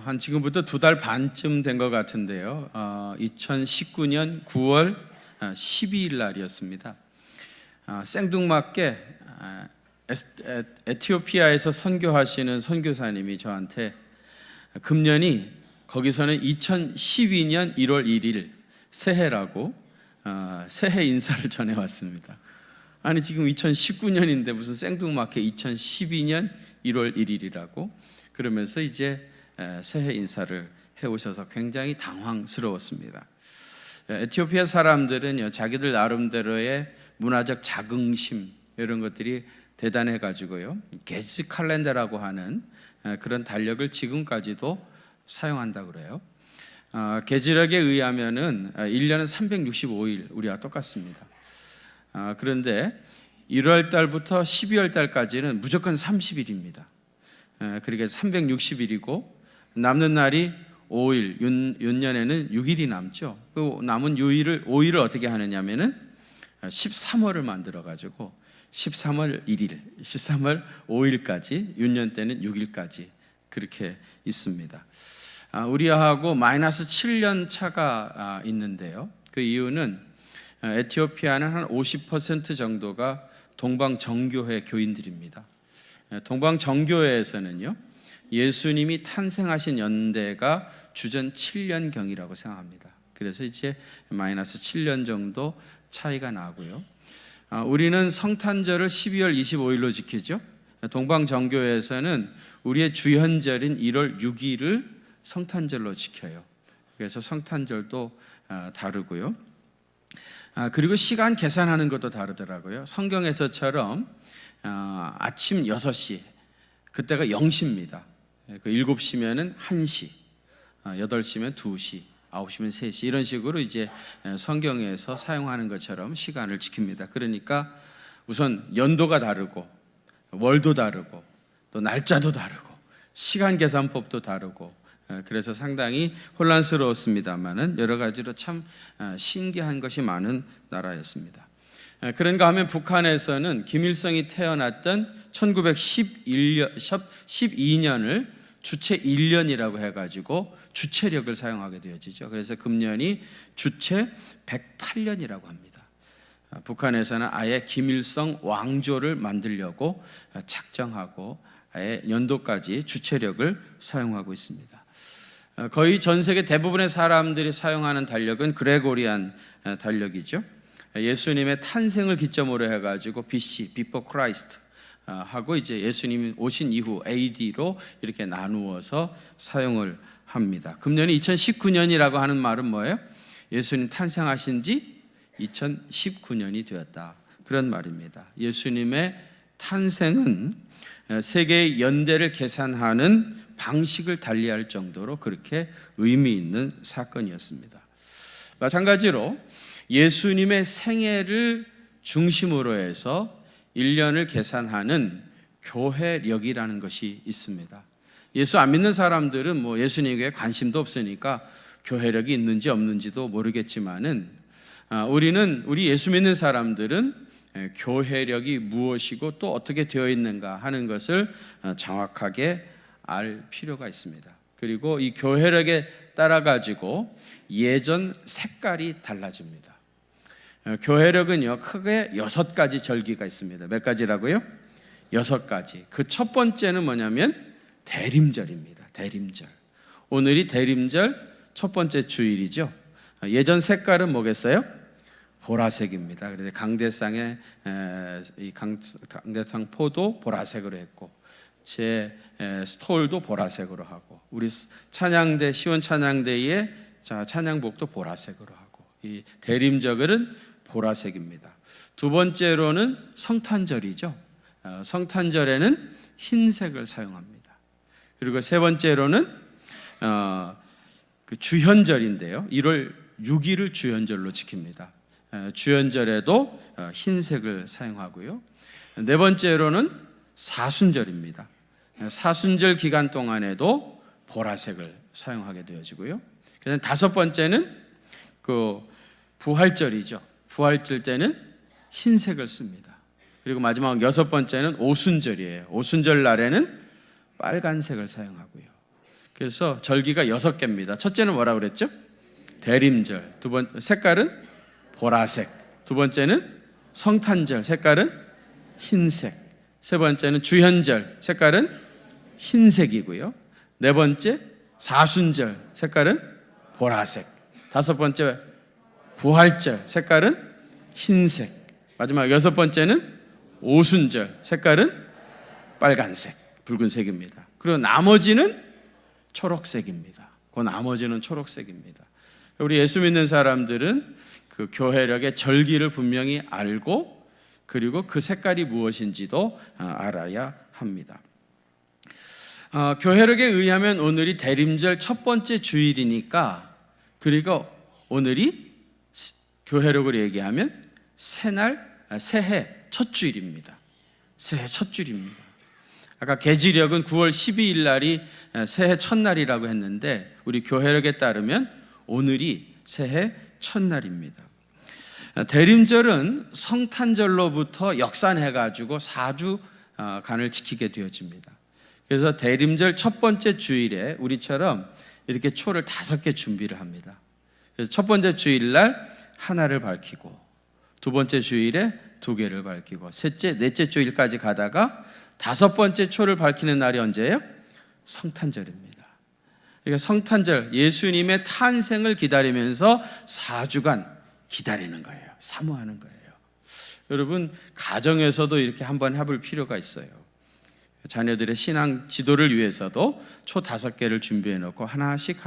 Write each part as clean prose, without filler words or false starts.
한 지금부터 2달 반쯤 된 것 같은데요. 2019년 9월 12일 날이었습니다. 생뚱맞게 에티오피아에서 선교하시는 선교사님이 저한테 금년이 거기서는 2012년 1월 1일 새해라고 새해 인사를 전해왔습니다. 아니 지금 2019년인데 무슨 생뚱맞게 2012년 1월 1일이라고 그러면서 이제 새해 인사를 해오셔서 굉장히 당황스러웠습니다. 에티오피아 사람들은 자기들 나름대로의 문화적 자긍심 이런 것들이 대단해가지고요, 게지 칼렌더라고 하는 그런 달력을 지금까지도 사용한다고 그래요. 계지력에 의하면은 1년은 365일 우리와 똑같습니다. 그런데 1월 달부터 12월 달까지는 무조건 30일입니다. 그러니까 360일이고 남는 날이 5일, 윤년에는 6일이 남죠. 그 남은 5일을 어떻게 하느냐면은 13월을 만들어 가지고 13월 1일, 13월 5일까지, 윤년 때는 6일까지 그렇게 있습니다. 우리하고 마이너스 7년 차가 있는데요. 그 이유는 에티오피아는 한 50% 정도가 동방정교회 교인들입니다. 동방정교회에서는요, 예수님이 탄생하신 연대가 주전 7년경이라고 생각합니다. 그래서 이제 마이너스 7년 정도 차이가 나고요. 우리는 성탄절을 12월 25일로 지키죠. 동방정교회에서는 우리의 주현절인 1월 6일을 성탄절로 지켜요. 그래서 성탄절도 다르고요. 그리고 시간 계산하는 것도 다르더라고요. 성경에서처럼 아침 6시 그때가 0시입니다. 7시면은 1시, 8시면 2시, 9시면 3시 이런 식으로 이제 성경에서 사용하는 것처럼 시간을 지킵니다. 그러니까 우선 연도가 다르고 월도 다르고 또 날짜도 다르고 시간 계산법도 다르고 그래서 상당히 혼란스러웠습니다만은 여러 가지로 참 신기한 것이 많은 나라였습니다. 그런가 하면 북한에서는 김일성이 태어났던 1912년을 주체 1년이라고 해가지고 주체력을 사용하게 되어지죠. 그래서 금년이 주체 108년이라고 합니다. 북한에서는 아예 김일성 왕조를 만들려고 작정하고 아예 연도까지 주체력을 사용하고 있습니다. 거의 전 세계 대부분의 사람들이 사용하는 달력은 그레고리안 달력이죠. 예수님의 탄생을 기점으로 해가지고 BC, Before Christ 하고 이제 예수님이 오신 이후 AD로 이렇게 나누어서 사용을 합니다. 금년이 2019년이라고 하는 말은 뭐예요? 예수님 탄생하신 지 2019년이 되었다, 그런 말입니다. 예수님의 탄생은 세계의 연대를 계산하는 방식을 달리할 정도로 그렇게 의미 있는 사건이었습니다. 마찬가지로 예수님의 생애를 중심으로 해서 1년을 계산하는 교회력이라는 것이 있습니다. 예수 안 믿는 사람들은 뭐 예수님에게 관심도 없으니까 교회력이 있는지 없는지도 모르겠지만은 우리 예수 믿는 사람들은 교회력이 무엇이고 또 어떻게 되어 있는가 하는 것을 정확하게 알 필요가 있습니다. 그리고 이 교회력에 따라 가지고 예전 색깔이 달라집니다. 교회력은요, 크게 6가지 절기가 있습니다. 몇 가지라고요? 6가지. 그 첫 번째는 뭐냐면 대림절입니다. 대림절. 오늘이 대림절 첫 번째 주일이죠. 예전 색깔은 뭐겠어요? 보라색입니다. 그래서 강대상의 강대상 포도 보라색으로 했고, 제 스톨도 보라색으로 하고, 우리 찬양대 시원 찬양대의 찬양복도 보라색으로 하고, 이 대림절은 보라색입니다. 두 번째로는 성탄절이죠. 성탄절에는 흰색을 사용합니다. 그리고 세 번째로는 그 주현절인데요, 1월 6일을 주현절로 지킵니다. 주현절에도 흰색을 사용하고요. 네 번째로는 사순절입니다. 사순절 기간 동안에도 보라색을 사용하게 되어지고요. 그다음 다섯 번째는 그 부활절이죠. 부활절 때는 흰색을 씁니다. 그리고 마지막 6번째는 오순절이에요. 오순절 날에는 빨간색을 사용하고요. 그래서 절기가 6개입니다. 첫째는 뭐라 그랬죠? 대림절. 색깔은 보라색. 두 번째는 성탄절. 색깔은 흰색. 세 번째는 주현절. 색깔은 흰색이고요. 네 번째 사순절. 색깔은 보라색. 다섯 번째 부활절. 색깔은 흰색. 마지막 여섯 번째는 오순절. 색깔은 빨간색, 붉은색입니다. 그리고 나머지는 초록색입니다. 그 나머지는 초록색입니다. 우리 예수 믿는 사람들은 그 교회력의 절기를 분명히 알고 그리고 그 색깔이 무엇인지도 알아야 합니다. 교회력에 의하면 오늘이 대림절 첫 번째 주일이니까, 그리고 오늘이 교회력으로 얘기하면 새해 첫 주일입니다. 새해 첫 주일입니다. 아까 개지력은 9월 12일 날이 새해 첫날이라고 했는데 우리 교회력에 따르면 오늘이 새해 첫날입니다. 대림절은 성탄절로부터 역산해가지고 4주간을 지키게 되어집니다. 그래서 대림절 첫 번째 주일에 우리처럼 이렇게 초를 5개 준비를 합니다. 그래서 첫 번째 주일날 하나를 밝히고, 두 번째 주일에 2개를 밝히고, 셋째, 넷째 주일까지 가다가 5번째 초를 밝히는 날이 언제예요? 성탄절입니다. 그러니까 성탄절, 예수님의 탄생을 기다리면서 4주간 기다리는 거예요. 사모하는 거예요. 여러분, 가정에서도 이렇게 한번 해볼 필요가 있어요. 자녀들의 신앙 지도를 위해서도 초 5개를 준비해 놓고 하나씩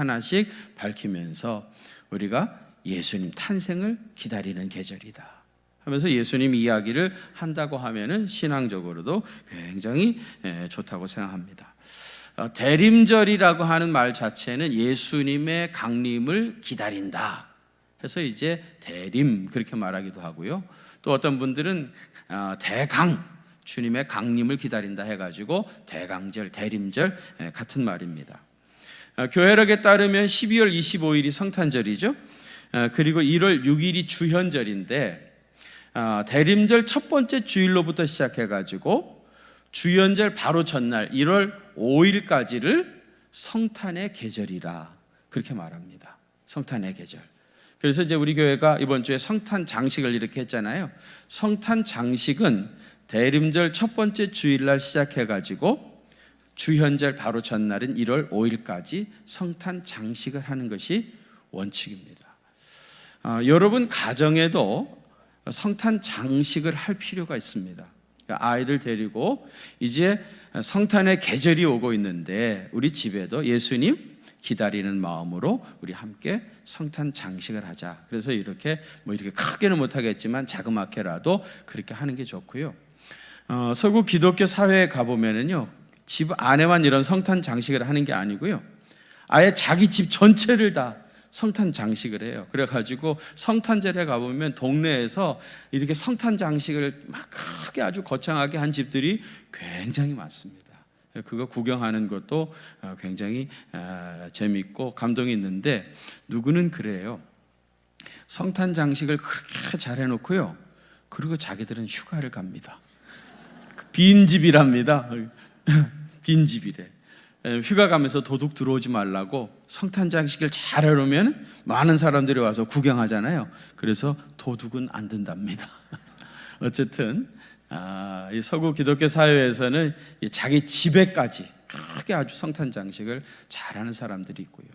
밝히면서 우리가 예수님 탄생을 기다리는 계절이다 하면서 예수님 이야기를 한다고 하면은 신앙적으로도 굉장히 좋다고 생각합니다. 대림절이라고 하는 말 자체는 예수님의 강림을 기다린다 해서 이제 대림 그렇게 말하기도 하고요. 또 어떤 분들은 대강, 주님의 강림을 기다린다 해가지고 대강절, 대림절 같은 말입니다. 교회력에 따르면 12월 25일이 성탄절이죠. 그리고 1월 6일이 주현절인데 대림절 첫 번째 주일로부터 시작해가지고 주현절 바로 전날 1월 5일까지를 성탄의 계절이라 그렇게 말합니다. 성탄의 계절. 그래서 이제 우리 교회가 이번 주에 성탄 장식을 이렇게 했잖아요. 성탄 장식은 대림절 첫 번째 주일날 시작해가지고 주현절 바로 전날인 1월 5일까지 성탄 장식을 하는 것이 원칙입니다. 여러분 가정에도 성탄 장식을 할 필요가 있습니다. 아이들 데리고 이제 성탄의 계절이 오고 있는데 우리 집에도 예수님 기다리는 마음으로 우리 함께 성탄 장식을 하자. 그래서 이렇게 크게는 못하겠지만 자그맣게라도 그렇게 하는 게 좋고요. 서구 기독교 사회에 가보면은요, 집 안에만 이런 성탄 장식을 하는 게 아니고요, 아예 자기 집 전체를 다 성탄 장식을 해요. 그래가지고 성탄절에 가보면 동네에서 이렇게 성탄 장식을 막 크게 아주 거창하게 한 집들이 굉장히 많습니다. 그거 구경하는 것도 굉장히 재밌고 감동이 있는데, 누구는 그래요. 성탄 장식을 그렇게 잘 해놓고요, 그리고 자기들은 휴가를 갑니다. 빈집이랍니다. 빈집이래. 휴가 가면서 도둑 들어오지 말라고 성탄 장식을 잘 해놓으면 많은 사람들이 와서 구경하잖아요. 그래서 도둑은 안 든답니다. 어쨌든 이 서구 기독교 사회에서는 자기 집에까지 크게 아주 성탄 장식을 잘하는 사람들이 있고요,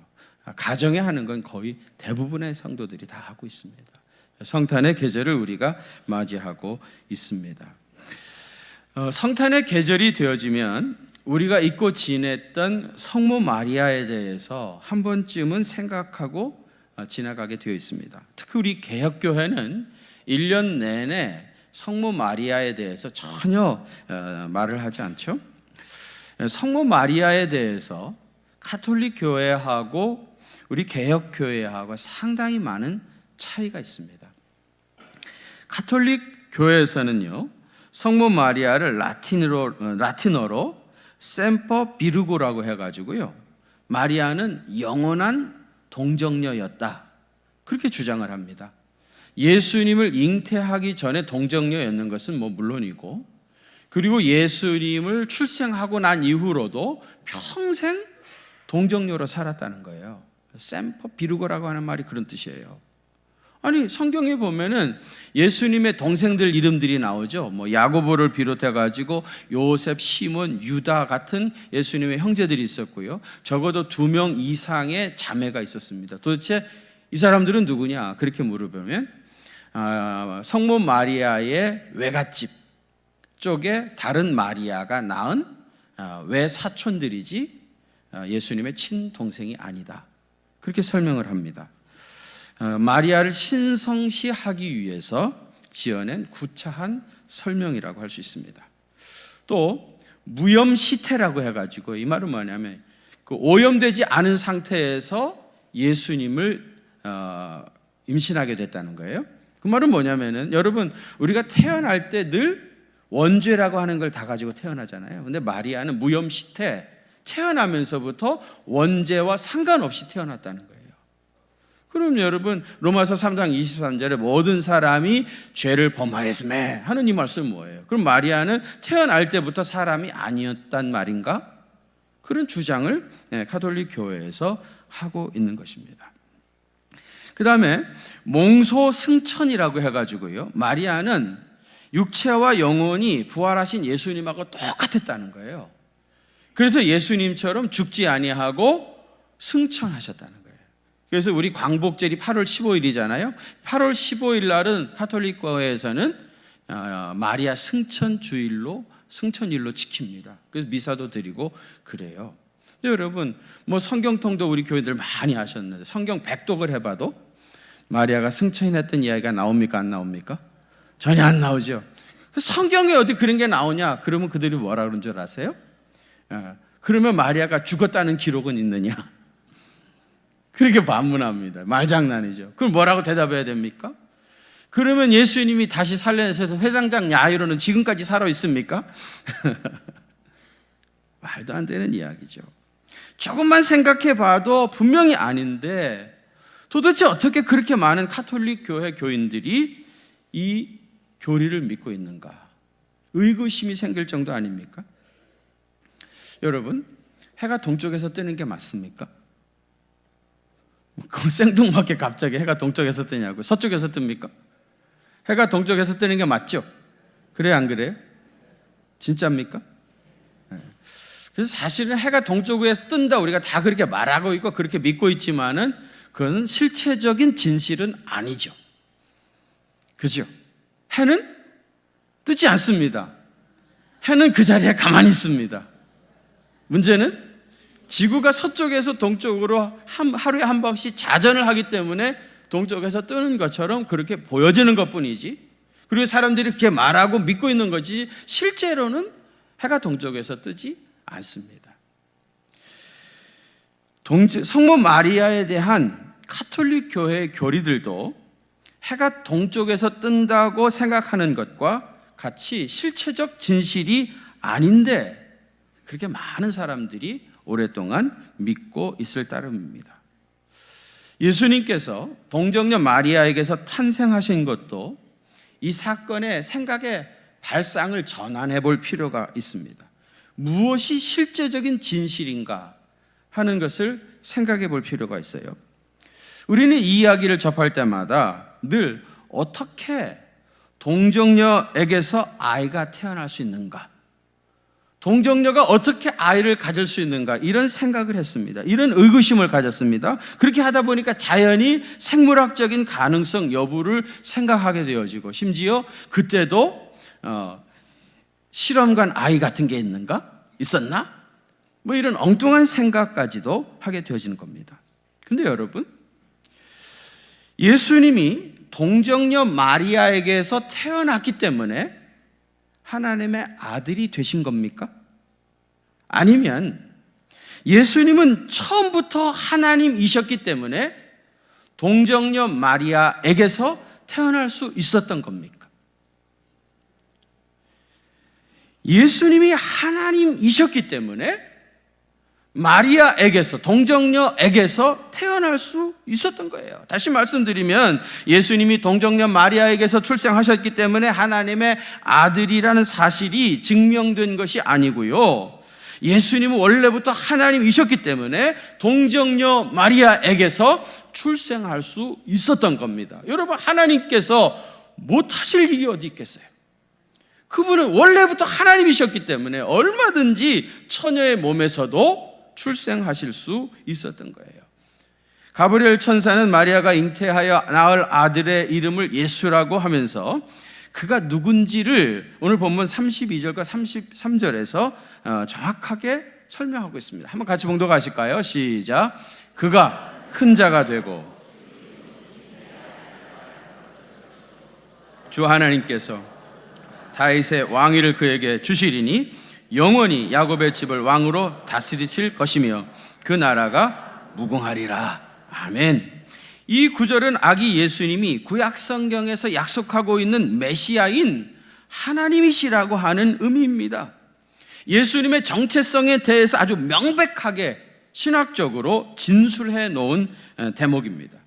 가정에 하는 건 거의 대부분의 성도들이 다 하고 있습니다. 성탄의 계절을 우리가 맞이하고 있습니다. 성탄의 계절이 되어지면 우리가 잊고 지냈던 성모 마리아에 대해서 한 번쯤은 생각하고 지나가게 되어 있습니다. 특히 우리 개혁교회는 1년 내내 성모 마리아에 대해서 전혀 말을 하지 않죠. 성모 마리아에 대해서 가톨릭 교회하고 우리 개혁교회하고 상당히 많은 차이가 있습니다. 가톨릭 교회에서는요, 성모 마리아를 라틴어로 셈퍼 비르고라고 해가지고요, 마리아는 영원한 동정녀였다 그렇게 주장을 합니다. 예수님을 잉태하기 전에 동정녀였는 것은 물론이고, 그리고 예수님을 출생하고 난 이후로도 평생 동정녀로 살았다는 거예요. 셈퍼 비르고라고 하는 말이 그런 뜻이에요. 아니, 성경에 보면은 예수님의 동생들 이름들이 나오죠. 뭐 야고보를 비롯해 가지고 요셉, 시몬, 유다 같은 예수님의 형제들이 있었고요. 적어도 2명 이상의 자매가 있었습니다. 도대체 이 사람들은 누구냐? 그렇게 물어보면 성모 마리아의 외갓집 쪽에 다른 마리아가 낳은 외사촌들이지 예수님의 친동생이 아니다. 그렇게 설명을 합니다. 마리아를 신성시하기 위해서 지어낸 구차한 설명이라고 할 수 있습니다. 또 무염시태라고 해가지고 이 말은 뭐냐면 그 오염되지 않은 상태에서 예수님을 임신하게 됐다는 거예요. 그 말은 뭐냐면은 여러분, 우리가 태어날 때 늘 원죄라고 하는 걸 다 가지고 태어나잖아요. 근데 마리아는 무염시태, 태어나면서부터 원죄와 상관없이 태어났다는 거예요. 그럼 여러분, 로마서 3장 23절에 모든 사람이 죄를 범하였음에 하는 이 말씀은 뭐예요? 그럼 마리아는 태어날 때부터 사람이 아니었단 말인가? 그런 주장을 가톨릭 교회에서 하고 있는 것입니다. 그 다음에 몽소승천이라고 해가지고요, 마리아는 육체와 영혼이 부활하신 예수님하고 똑같았다는 거예요. 그래서 예수님처럼 죽지 아니하고 승천하셨다는 거예요. 그래서 우리 광복절이 8월 15일이잖아요. 8월 15일 날은 가톨릭 교회에서는 마리아 승천일로 지킵니다. 그래서 미사도 드리고 그래요. 근데 여러분, 뭐 성경통도 우리 교회들 많이 하셨는데 성경 백독을 해봐도 마리아가 승천했던 이야기가 나옵니까? 안 나옵니까? 전혀 안 나오죠. 성경에 어디 그런 게 나오냐? 그러면 그들이 뭐라 그런 줄 아세요? 그러면 마리아가 죽었다는 기록은 있느냐? 그렇게 반문합니다. 말장난이죠. 그럼 뭐라고 대답해야 됩니까? 그러면 예수님이 다시 살려내셔서 회당장 야이로는 지금까지 살아 있습니까? 말도 안 되는 이야기죠. 조금만 생각해 봐도 분명히 아닌데 도대체 어떻게 그렇게 많은 가톨릭 교회 교인들이 이 교리를 믿고 있는가? 의구심이 생길 정도 아닙니까? 여러분, 해가 동쪽에서 뜨는 게 맞습니까? 그건 생뚱맞게 갑자기 해가 동쪽에서 뜨냐고. 서쪽에서 뜹니까? 해가 동쪽에서 뜨는 게 맞죠? 그래요, 안 그래요? 진짜입니까? 그래서 사실은 해가 동쪽에서 뜬다 우리가 다 그렇게 말하고 있고 그렇게 믿고 있지만은 그건 실체적인 진실은 아니죠. 그죠? 해는 뜨지 않습니다. 해는 그 자리에 가만히 있습니다. 문제는 지구가 서쪽에서 동쪽으로 하루에 한 번씩 자전을 하기 때문에 동쪽에서 뜨는 것처럼 그렇게 보여지는 것뿐이지, 그리고 사람들이 그렇게 말하고 믿고 있는 거지 실제로는 해가 동쪽에서 뜨지 않습니다. 성모 마리아에 대한 가톨릭 교회의 교리들도 해가 동쪽에서 뜬다고 생각하는 것과 같이 실체적 진실이 아닌데 그렇게 많은 사람들이 오랫동안 믿고 있을 따름입니다. 예수님께서 동정녀 마리아에게서 탄생하신 것도 이 사건의 생각의 발상을 전환해 볼 필요가 있습니다. 무엇이 실제적인 진실인가 하는 것을 생각해 볼 필요가 있어요. 우리는 이 이야기를 접할 때마다 늘 어떻게 동정녀에게서 아이가 태어날 수 있는가, 동정녀가 어떻게 아이를 가질 수 있는가, 이런 생각을 했습니다. 이런 의구심을 가졌습니다. 그렇게 하다 보니까 자연히 생물학적인 가능성 여부를 생각하게 되어지고, 심지어 그때도 실험관 아이 같은 게 있었나? 뭐 이런 엉뚱한 생각까지도 하게 되어지는 겁니다. 근데 여러분, 예수님이 동정녀 마리아에게서 태어났기 때문에 하나님의 아들이 되신 겁니까? 아니면 예수님은 처음부터 하나님이셨기 때문에 동정녀 마리아에게서 태어날 수 있었던 겁니까? 예수님이 하나님이셨기 때문에 마리아에게서, 동정녀에게서 태어날 수 있었던 거예요. 다시 말씀드리면 예수님이 동정녀 마리아에게서 출생하셨기 때문에 하나님의 아들이라는 사실이 증명된 것이 아니고요, 예수님은 원래부터 하나님이셨기 때문에 동정녀 마리아에게서 출생할 수 있었던 겁니다. 여러분, 하나님께서 못하실 일이 어디 있겠어요? 그분은 원래부터 하나님이셨기 때문에 얼마든지 처녀의 몸에서도 출생하실 수 있었던 거예요. 가브리엘 천사는 마리아가 잉태하여 낳을 아들의 이름을 예수라고 하면서 그가 누군지를 오늘 본문 32절과 33절에서 정확하게 설명하고 있습니다. 한번 같이 봉독하실까요? 시작. 그가 큰 자가 되고 주 하나님께서 다윗의 왕위를 그에게 주시리니 영원히 야곱의 집을 왕으로 다스리실 것이며 그 나라가 무궁하리라. 아멘. 이 구절은 아기 예수님이 구약 성경에서 약속하고 있는 메시아인 하나님이시라고 하는 의미입니다. 예수님의 정체성에 대해서 아주 명백하게 신학적으로 진술해 놓은 대목입니다.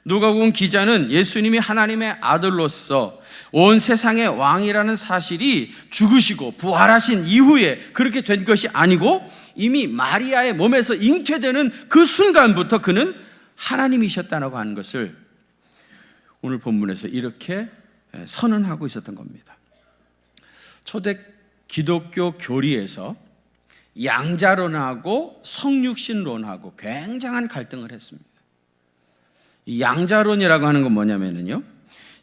누가복음 기자는 예수님이 하나님의 아들로서 온 세상의 왕이라는 사실이 죽으시고 부활하신 이후에 그렇게 된 것이 아니고 이미 마리아의 몸에서 잉태되는 그 순간부터 그는 하나님이셨다고 하는 것을 오늘 본문에서 이렇게 선언하고 있었던 겁니다. 초대 기독교 교리에서 양자론하고 성육신론하고 굉장한 갈등을 했습니다. 이 양자론이라고 하는 건 뭐냐면요,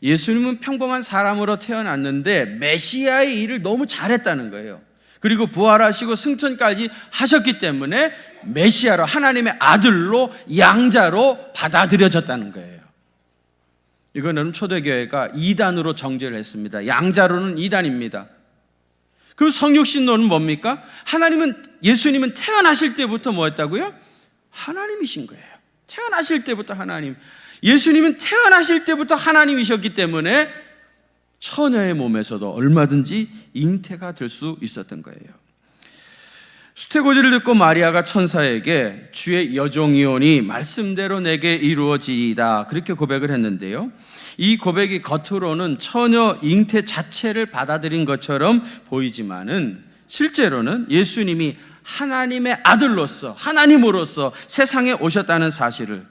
예수님은 평범한 사람으로 태어났는데 메시아의 일을 너무 잘했다는 거예요. 그리고 부활하시고 승천까지 하셨기 때문에 메시아로, 하나님의 아들로, 양자로 받아들여졌다는 거예요. 이거는 초대교회가 이단으로 정죄를 했습니다. 양자론은 이단입니다. 그리고 성육신론은 뭡니까? 예수님은 태어나실 때부터 뭐였다고요? 하나님이신 거예요. 태어나실 때부터 하나님. 예수님은 태어나실 때부터 하나님이셨기 때문에 처녀의 몸에서도 얼마든지 잉태가 될 수 있었던 거예요. 수태고지를 듣고 마리아가 천사에게 주의 여종이오니 말씀대로 내게 이루어지이다, 그렇게 고백을 했는데요, 이 고백이 겉으로는 처녀 잉태 자체를 받아들인 것처럼 보이지만은 실제로는 예수님이 하나님의 아들로서, 하나님으로서 세상에 오셨다는 사실을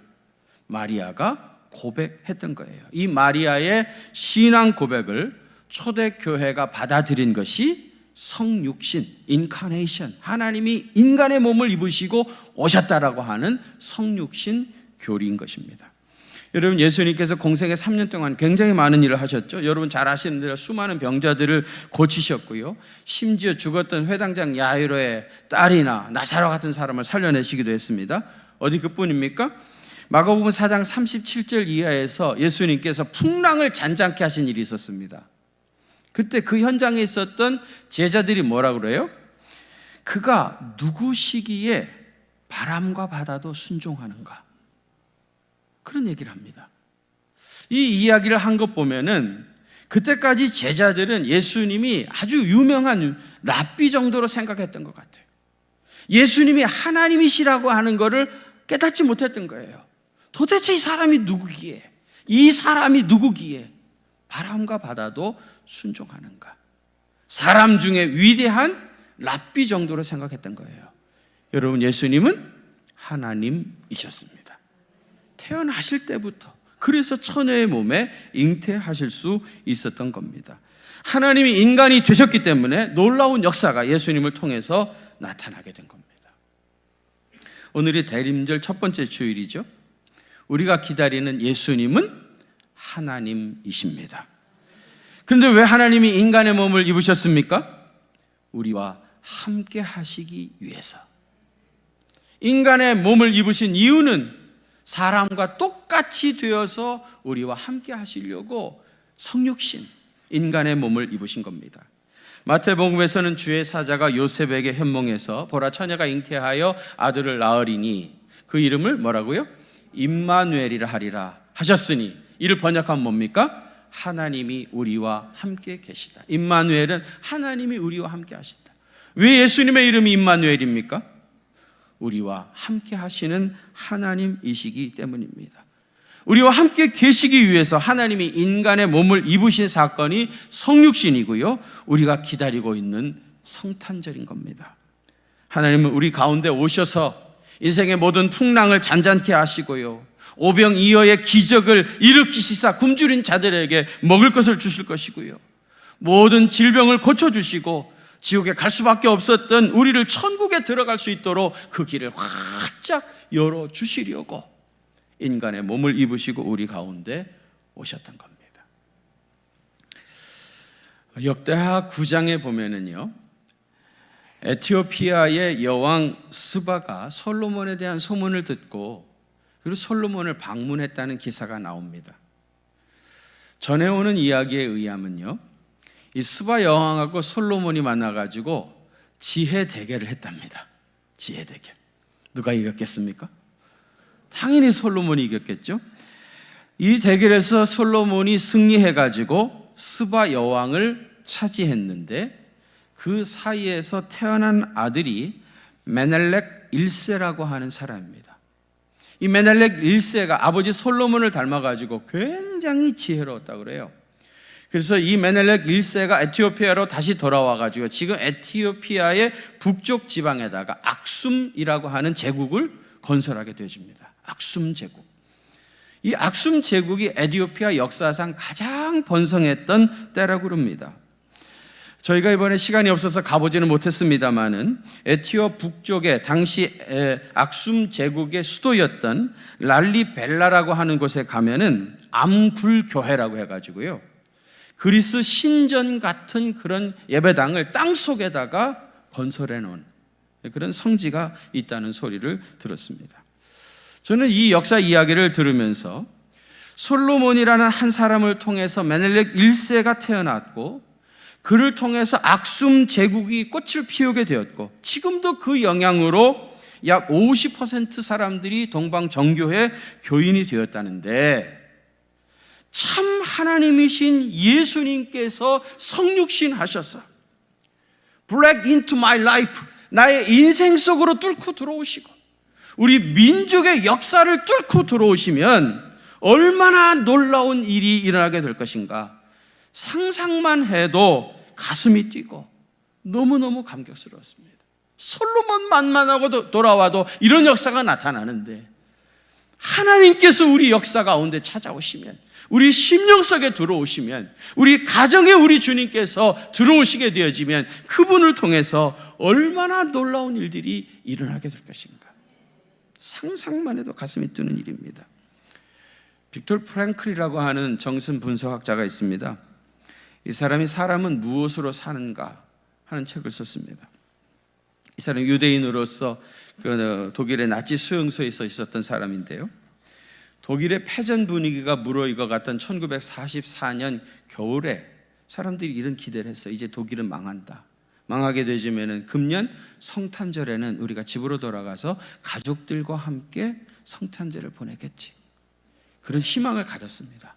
마리아가 고백했던 거예요. 이 마리아의 신앙 고백을 초대교회가 받아들인 것이 성육신, 인카네이션, 하나님이 인간의 몸을 입으시고 오셨다라고 하는 성육신 교리인 것입니다. 여러분, 예수님께서 공생애 3년 동안 굉장히 많은 일을 하셨죠. 여러분 잘 아시는 대로 수많은 병자들을 고치셨고요, 심지어 죽었던 회당장 야이로의 딸이나 나사로 같은 사람을 살려내시기도 했습니다. 어디 그뿐입니까? 마가복음 4장 37절 이하에서 예수님께서 풍랑을 잔잔케 하신 일이 있었습니다. 그때 그 현장에 있었던 제자들이 뭐라 그래요? 그가 누구시기에 바람과 바다도 순종하는가? 그런 얘기를 합니다. 이 이야기를 한 것 보면은 그때까지 제자들은 예수님이 아주 유명한 랍비 정도로 생각했던 것 같아요. 예수님이 하나님이시라고 하는 것을 깨닫지 못했던 거예요. 도대체 이 사람이 누구기에, 이 사람이 누구기에 바람과 바다도 순종하는가? 사람 중에 위대한 랍비 정도로 생각했던 거예요. 여러분, 예수님은 하나님이셨습니다. 태어나실 때부터. 그래서 처녀의 몸에 잉태하실 수 있었던 겁니다. 하나님이 인간이 되셨기 때문에 놀라운 역사가 예수님을 통해서 나타나게 된 겁니다. 오늘이 대림절 첫 번째 주일이죠. 우리가 기다리는 예수님은 하나님이십니다. 그런데 왜 하나님이 인간의 몸을 입으셨습니까? 우리와 함께 하시기 위해서. 인간의 몸을 입으신 이유는 사람과 똑같이 되어서 우리와 함께 하시려고 성육신, 인간의 몸을 입으신 겁니다. 마태복음에서는 주의 사자가 요셉에게 현몽해서 보라, 처녀가 잉태하여 아들을 낳으리니 그 이름을 뭐라고요? 임마누엘이라 하리라 하셨으니, 이를 번역하면 뭡니까? 하나님이 우리와 함께 계시다. 임마누엘은 하나님이 우리와 함께 하시다. 왜 예수님의 이름이 임마누엘입니까? 우리와 함께 하시는 하나님이시기 때문입니다. 우리와 함께 계시기 위해서 하나님이 인간의 몸을 입으신 사건이 성육신이고요, 우리가 기다리고 있는 성탄절인 겁니다. 하나님은 우리 가운데 오셔서 인생의 모든 풍랑을 잔잔케 하시고요, 오병이어의 기적을 일으키시사 굶주린 자들에게 먹을 것을 주실 것이고요, 모든 질병을 고쳐주시고 지옥에 갈 수밖에 없었던 우리를 천국에 들어갈 수 있도록 그 길을 활짝 열어주시려고 인간의 몸을 입으시고 우리 가운데 오셨던 겁니다. 역대하 9장에 보면은요, 에티오피아의 여왕 스바가 솔로몬에 대한 소문을 듣고 그리고 솔로몬을 방문했다는 기사가 나옵니다. 전해오는 이야기에 의하면요, 이 스바 여왕하고 솔로몬이 만나가지고 지혜 대결을 했답니다. 지혜 대결. 누가 이겼겠습니까? 당연히 솔로몬이 이겼겠죠. 이 대결에서 솔로몬이 승리해가지고 스바 여왕을 차지했는데 그 사이에서 태어난 아들이 메넬렉 1세라고 하는 사람입니다. 이 메넬렉 1세가 아버지 솔로몬을 닮아가지고 굉장히 지혜로웠다고 그래요. 그래서 이 메넬렉 1세가 에티오피아로 다시 돌아와가지고 지금 에티오피아의 북쪽 지방에다가 악숨이라고 하는 제국을 건설하게 되어집니다. 악숨 제국. 이 악숨 제국이 에티오피아 역사상 가장 번성했던 때라고 그럽니다. 저희가 이번에 시간이 없어서 가보지는 못했습니다만은 에티오 북쪽에 당시 악숨 제국의 수도였던 랄리벨라라고 하는 곳에 가면은 암굴 교회라고 해가지고요, 그리스 신전 같은 그런 예배당을 땅 속에다가 건설해 놓은 그런 성지가 있다는 소리를 들었습니다. 저는 이 역사 이야기를 들으면서 솔로몬이라는 한 사람을 통해서 메넬렉 1세가 태어났고 그를 통해서 악숨 제국이 꽃을 피우게 되었고 지금도 그 영향으로 약 50% 사람들이 동방 정교회 교인이 되었다는데, 참 하나님이신 예수님께서 성육신 하셔서 Break into my life, 나의 인생 속으로 뚫고 들어오시고 우리 민족의 역사를 뚫고 들어오시면 얼마나 놀라운 일이 일어나게 될 것인가, 상상만 해도 가슴이 뛰고 너무너무 감격스러웠습니다. 솔로몬만 만나고 돌아와도 이런 역사가 나타나는데 하나님께서 우리 역사 가운데 찾아오시면, 우리 심령 속에 들어오시면, 우리 가정에 우리 주님께서 들어오시게 되어지면 그분을 통해서 얼마나 놀라운 일들이 일어나게 될 것인가, 상상만 해도 가슴이 뛰는 일입니다. 빅토르 프랭클이라고 하는 정신 분석학자가 있습니다. 이 사람이 사람은 무엇으로 사는가 하는 책을 썼습니다. 이 사람은 유대인으로서 독일의 나치 수용소에 있었던 사람인데요, 독일의 패전 분위기가 무르익어갔던 1944년 겨울에 사람들이 이런 기대를 했어요. 이제 독일은 망한다. 망하게 되지면은 금년 성탄절에는 우리가 집으로 돌아가서 가족들과 함께 성탄절을 보내겠지. 그런 희망을 가졌습니다.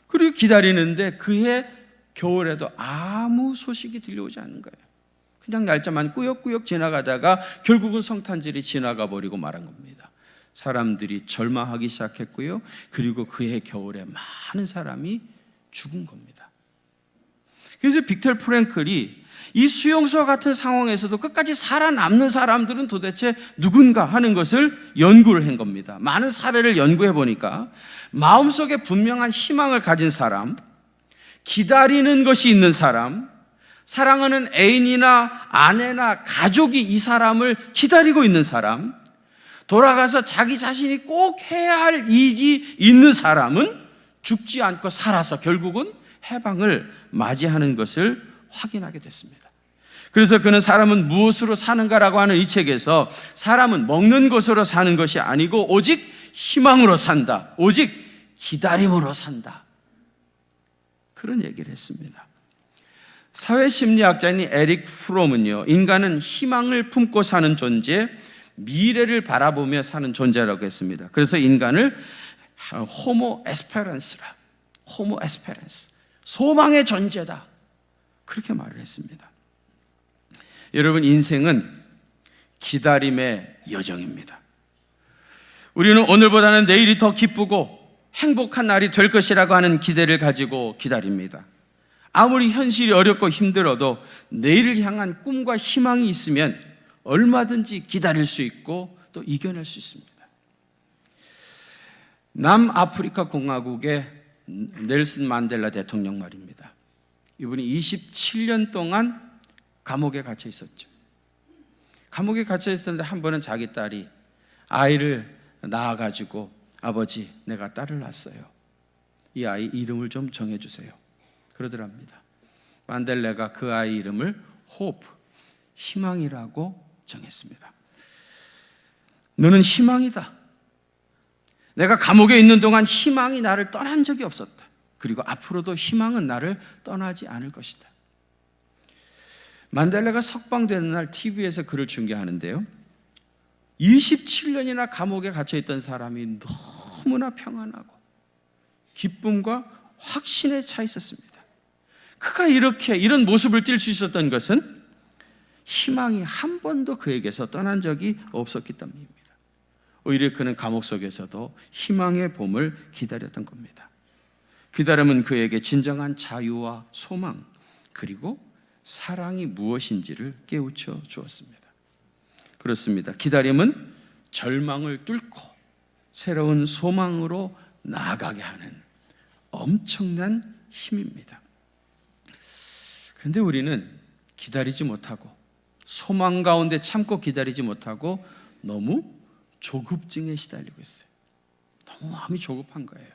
그리고 기다리는데 그해 겨울에도 아무 소식이 들려오지 않는 거예요. 그냥 날짜만 꾸역꾸역 지나가다가 결국은 성탄절이 지나가 버리고 말한 겁니다. 사람들이 절망하기 시작했고요, 그리고 그해 겨울에 많은 사람이 죽은 겁니다. 그래서 빅토르 프랭클이 이 수용소 같은 상황에서도 끝까지 살아남는 사람들은 도대체 누군가 하는 것을 연구를 한 겁니다. 많은 사례를 연구해 보니까 마음속에 분명한 희망을 가진 사람, 기다리는 것이 있는 사람, 사랑하는 애인이나 아내나 가족이 이 사람을 기다리고 있는 사람, 돌아가서 자기 자신이 꼭 해야 할 일이 있는 사람은 죽지 않고 살아서 결국은 해방을 맞이하는 것을 확인하게 됐습니다. 그래서 그는 사람은 무엇으로 사는가라고 하는 이 책에서 사람은 먹는 것으로 사는 것이 아니고 오직 희망으로 산다, 오직 기다림으로 산다, 그런 얘기를 했습니다. 사회심리학자인 에릭 프롬은요, 인간은 희망을 품고 사는 존재, 미래를 바라보며 사는 존재라고 했습니다. 그래서 인간을 호모 에스페란스라, 호모 에스페란스, 소망의 존재다, 그렇게 말을 했습니다. 여러분, 인생은 기다림의 여정입니다. 우리는 오늘보다는 내일이 더 기쁘고 행복한 날이 될 것이라고 하는 기대를 가지고 기다립니다. 아무리 현실이 어렵고 힘들어도 내일을 향한 꿈과 희망이 있으면 얼마든지 기다릴 수 있고 또 이겨낼 수 있습니다. 남아프리카 공화국의 넬슨 만델라 대통령 말입니다. 이분이 27년 동안 감옥에 갇혀 있었죠. 감옥에 갇혀 있었는데 한 번은 자기 딸이 아이를 낳아가지고 아버지, 내가 딸을 낳았어요. 이 아이 이름을 좀 정해주세요. 그러더랍니다. 만델라가 그 아이 이름을 호프, 희망이라고 정했습니다. 너는 희망이다. 내가 감옥에 있는 동안 희망이 나를 떠난 적이 없었다. 그리고 앞으로도 희망은 나를 떠나지 않을 것이다. 만델라가 석방되는 날 TV에서 그를 중계하는데요, 27년이나 감옥에 갇혀있던 사람이 너무나 평안하고 기쁨과 확신에 차 있었습니다. 그가 이런 모습을 띌 수 있었던 것은 희망이 한 번도 그에게서 떠난 적이 없었기 때문입니다. 오히려 그는 감옥 속에서도 희망의 봄을 기다렸던 겁니다. 기다림은 그에게 진정한 자유와 소망, 그리고 사랑이 무엇인지를 깨우쳐 주었습니다. 그렇습니다. 기다림은 절망을 뚫고 새로운 소망으로 나아가게 하는 엄청난 힘입니다. 그런데 우리는 기다리지 못하고, 소망 가운데 참고 기다리지 못하고 너무 조급증에 시달리고 있어요. 너무 마음이 조급한 거예요.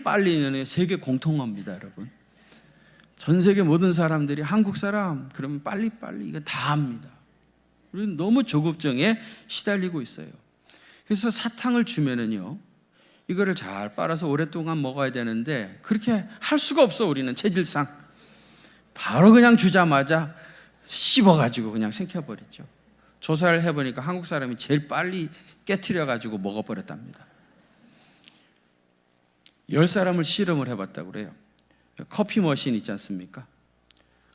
빨리는 세계 공통어입니다, 여러분. 전 세계 모든 사람들이 한국 사람 그러면 빨리 이거 다 합니다. 우리는 너무 조급증에 시달리고 있어요. 그래서 사탕을 주면은요, 이거를 잘 빨아서 오랫동안 먹어야 되는데 그렇게 할 수가 없어. 우리는 체질상 바로 그냥 주자마자 씹어가지고 그냥 생겨버리죠. 조사를 해보니까 한국 사람이 제일 빨리 깨트려가지고 먹어버렸답니다. 10사람을 실험을 해봤다고 그래요. 커피 머신 있지 않습니까?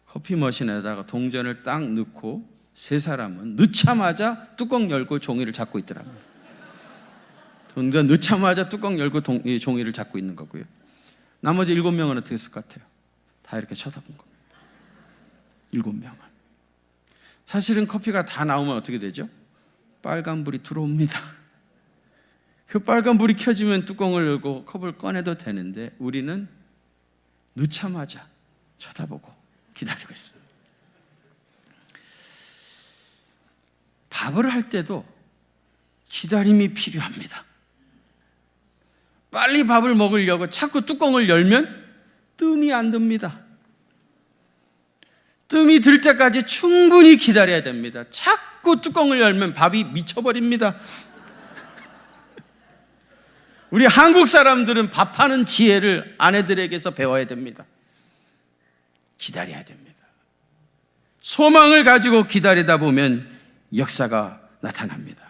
커피 머신에다가 동전을 딱 넣고 3사람은 넣자마자 뚜껑 열고 종이를 잡고 있더랍니다. 동전 넣자마자 뚜껑 열고 종이를 잡고 있는 거고요. 나머지 7명은 어떻게 했을 것 같아요? 다 이렇게 쳐다본 겁니다. 7명은. 사실은 커피가 다 나오면 어떻게 되죠? 빨간불이 들어옵니다. 그 빨간불이 켜지면 뚜껑을 열고 컵을 꺼내도 되는데 우리는 넣자마자 쳐다보고 기다리고 있습니다. 밥을 할 때도 기다림이 필요합니다. 빨리 밥을 먹으려고 자꾸 뚜껑을 열면 뜸이 안 듭니다. 뜸이 들 때까지 충분히 기다려야 됩니다. 자꾸 뚜껑을 열면 밥이 미쳐버립니다. 우리 한국 사람들은 밥하는 지혜를 아내들에게서 배워야 됩니다. 기다려야 됩니다. 소망을 가지고 기다리다 보면 역사가 나타납니다.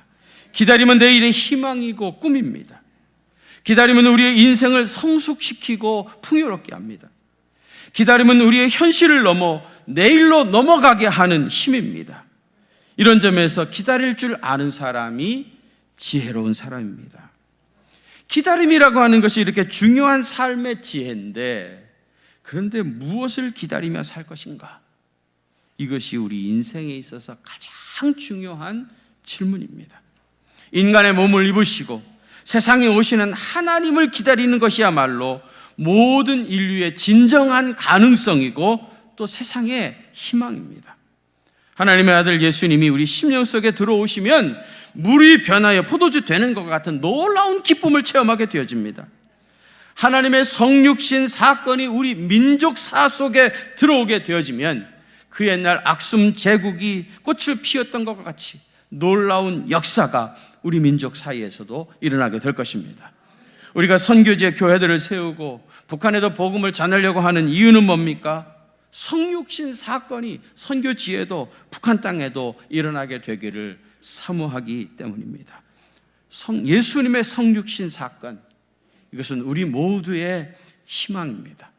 기다림은 내일의 희망이고 꿈입니다. 기다림은 우리의 인생을 성숙시키고 풍요롭게 합니다. 기다림은 우리의 현실을 넘어 내일로 넘어가게 하는 힘입니다. 이런 점에서 기다릴 줄 아는 사람이 지혜로운 사람입니다. 기다림이라고 하는 것이 이렇게 중요한 삶의 지혜인데, 그런데 무엇을 기다리며 살 것인가? 이것이 우리 인생에 있어서 가장 중요한 질문입니다. 인간의 몸을 입으시고 세상에 오시는 하나님을 기다리는 것이야말로 모든 인류의 진정한 가능성이고 또 세상의 희망입니다. 하나님의 아들 예수님이 우리 심령 속에 들어오시면 물이 변하여 포도주 되는 것 같은 놀라운 기쁨을 체험하게 되어집니다. 하나님의 성육신 사건이 우리 민족사 속에 들어오게 되어지면 그 옛날 악숨 제국이 꽃을 피웠던 것과 같이 놀라운 역사가 우리 민족 사이에서도 일어나게 될 것입니다. 우리가 선교지에 교회들을 세우고 북한에도 복음을 전하려고 하는 이유는 뭡니까? 성육신 사건이 선교지에도 북한 땅에도 일어나게 되기를 사모하기 때문입니다. 예수님의 성육신 사건, 이것은 우리 모두의 희망입니다.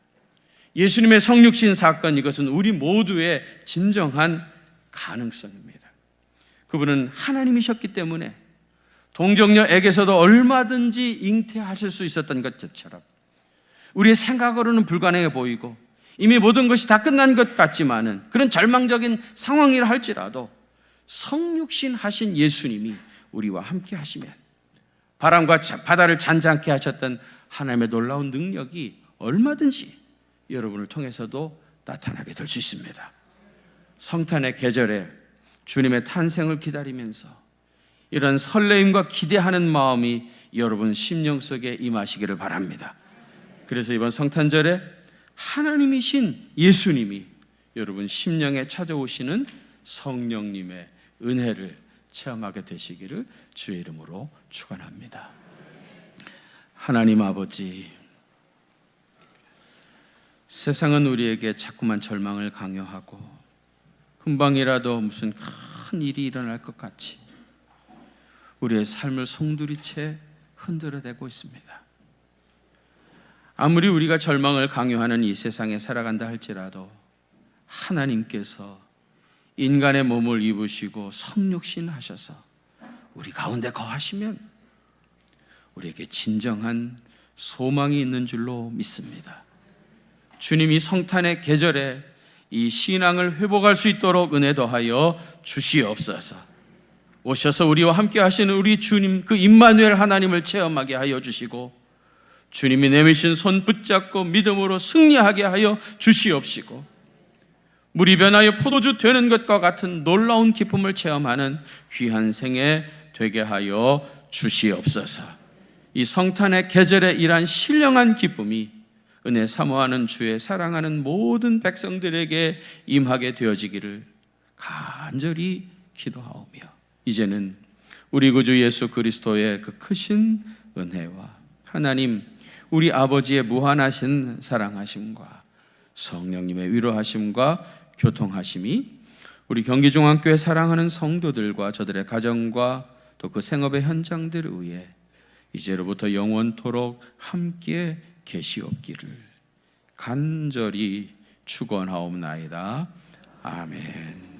예수님의 성육신 사건, 이것은 우리 모두의 진정한 가능성입니다. 그분은 하나님이셨기 때문에 동정녀에게서도 얼마든지 잉태하실 수 있었던 것처럼 우리의 생각으로는 불가능해 보이고 이미 모든 것이 다 끝난 것 같지만은 그런 절망적인 상황이라 할지라도 성육신 하신 예수님이 우리와 함께 하시면 바람과 바다를 잔잔케 하셨던 하나님의 놀라운 능력이 얼마든지 여러분을 통해서도 나타나게 될 수 있습니다. 성탄의 계절에 주님의 탄생을 기다리면서 이런 설레임과 기대하는 마음이 여러분 심령 속에 임하시기를 바랍니다. 그래서 이번 성탄절에 하나님이신 예수님이 여러분 심령에 찾아오시는 성령님의 은혜를 체험하게 되시기를 주의 이름으로 축원합니다. 하나님 아버지, 세상은 우리에게 자꾸만 절망을 강요하고 금방이라도 무슨 큰 일이 일어날 것 같이 우리의 삶을 송두리째 흔들어대고 있습니다. 아무리 우리가 절망을 강요하는 이 세상에 살아간다 할지라도 하나님께서 인간의 몸을 입으시고 성육신 하셔서 우리 가운데 거하시면 우리에게 진정한 소망이 있는 줄로 믿습니다. 주님이 성탄의 계절에 이 신앙을 회복할 수 있도록 은혜 더하여 주시옵소서. 오셔서 우리와 함께 하시는 우리 주님 그 임마누엘 하나님을 체험하게 하여 주시고 주님이 내미신 손 붙잡고 믿음으로 승리하게 하여 주시옵시고 물이 변하여 포도주 되는 것과 같은 놀라운 기쁨을 체험하는 귀한 생애 되게 하여 주시옵소서. 이 성탄의 계절에 이러한 신령한 기쁨이 은혜 사모하는 주의 사랑하는 모든 백성들에게 임하게 되어지기를 간절히 기도하오며 이제는 우리 구주 예수 그리스도의 그 크신 은혜와 하나님 우리 아버지의 무한하신 사랑하심과 성령님의 위로하심과 교통하심이 우리 경기중앙교회 사랑하는 성도들과 저들의 가정과 또 그 생업의 현장들 위에 이제로부터 영원토록 함께 계시옵기를 간절히 축원하옵나이다. 아멘.